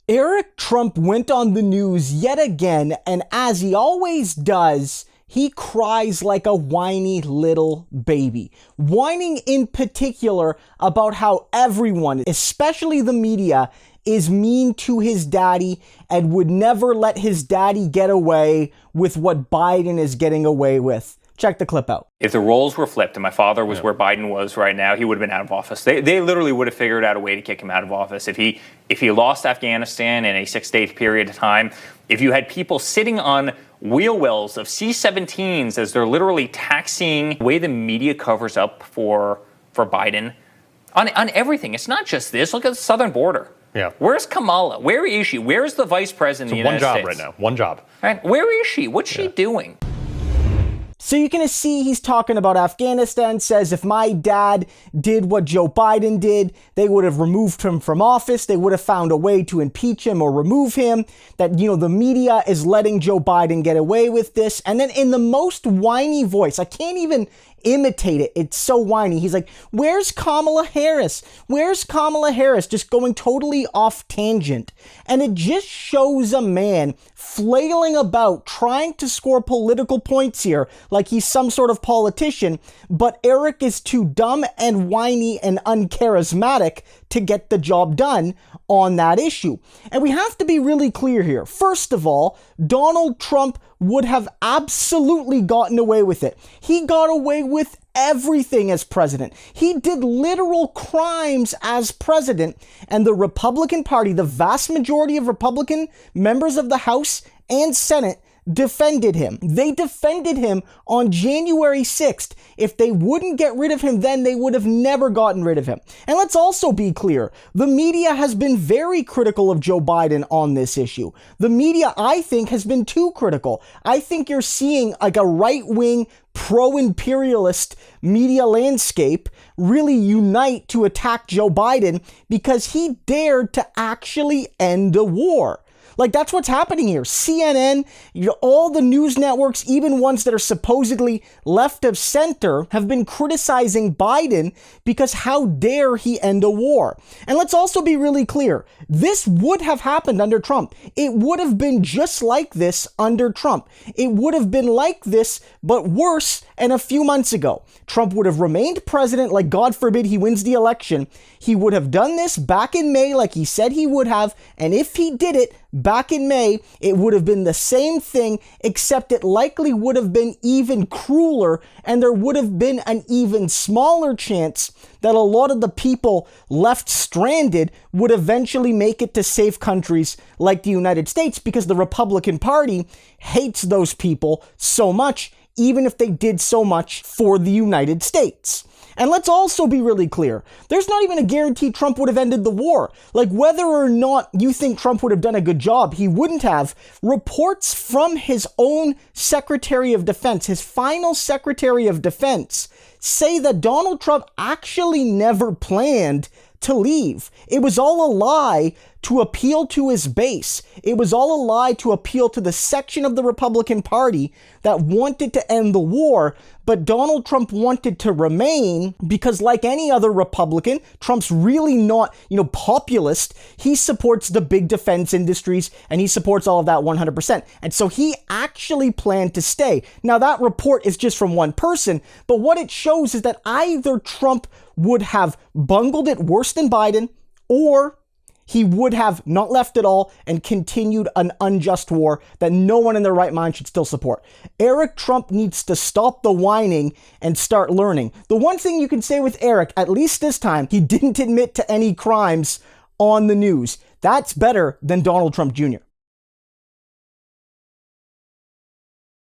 Eric Trump went on the news yet again, and as he always does, he cries like a whiny little baby. Whining in particular about how everyone, especially the media, is mean to his daddy and would never let his daddy get away with what Biden is getting away with. Check the clip out. If the roles were flipped and my father was where Biden was right now, he would have been out of office. They literally would have figured out a way to kick him out of office. If he lost Afghanistan in a 6 to 8 period of time, if you had people sitting on wheel wells of C-17s as they're literally taxiing the way the media covers up for Biden on everything. It's not just this. Look at the southern border. Yeah. Where's Kamala? Where is she? Where's the vice president of the United States? One job right now. One job. Right? Where is she? What's she doing? So you can see he's talking about Afghanistan, says if my dad did what Joe Biden did, they would have removed him from office. They would have found a way to impeach him or remove him. That, the media is letting Joe Biden get away with this. And then in the most whiny voice, I can't even imitate it. It's so whiny. He's like, where's Kamala Harris? Where's Kamala Harris? Just going totally off tangent. And it just shows a man flailing about, trying to score political points here, like he's some sort of politician, but Eric is too dumb and whiny and uncharismatic to get the job done on that issue. And we have to be really clear here. First of all, Donald Trump would have absolutely gotten away with it. He got away with everything as president. He did literal crimes as president, and the Republican Party, the vast majority of Republican members of the House and Senate, defended him. They defended him on January 6th. If they wouldn't get rid of him then, they would have never gotten rid of him. And let's also be clear, the media has been very critical of Joe Biden on this issue. The media, I think, has been too critical. I think you're seeing like a right-wing, pro-imperialist media landscape really unite to attack Joe Biden because he dared to actually end a war. Like, that's what's happening here. CNN, all the news networks, even ones that are supposedly left of center, have been criticizing Biden because how dare he end a war. And let's also be really clear. This would have happened under Trump. It would have been just like this under Trump. It would have been like this, but worse, and a few months ago. Trump would have remained president, like God forbid he wins the election. He would have done this back in May like he said he would have, and if he did it back in May, it would have been the same thing, except it likely would have been even crueler, and there would have been an even smaller chance that a lot of the people left stranded would eventually make it to safe countries like the United States, because the Republican Party hates those people so much, even if they did so much for the United States. And let's also be really clear. There's not even a guarantee Trump would have ended the war. Like, whether or not you think Trump would have done a good job, he wouldn't have. Reports from his own Secretary of Defense, his final Secretary of Defense, say that Donald Trump actually never planned to leave. It was all a lie to appeal to his base. It was all a lie to appeal to the section of the Republican Party that wanted to end the war, but Donald Trump wanted to remain because, like any other Republican, Trump's really not, populist. He supports the big defense industries and he supports all of that 100%. And so he actually planned to stay. Now, that report is just from one person, but what it shows is that either Trump would have bungled it worse than Biden, or he would have not left at all and continued an unjust war that no one in their right mind should still support. Eric Trump needs to stop the whining and start learning. The one thing you can say with Eric, at least this time, he didn't admit to any crimes on the news. That's better than Donald Trump Jr.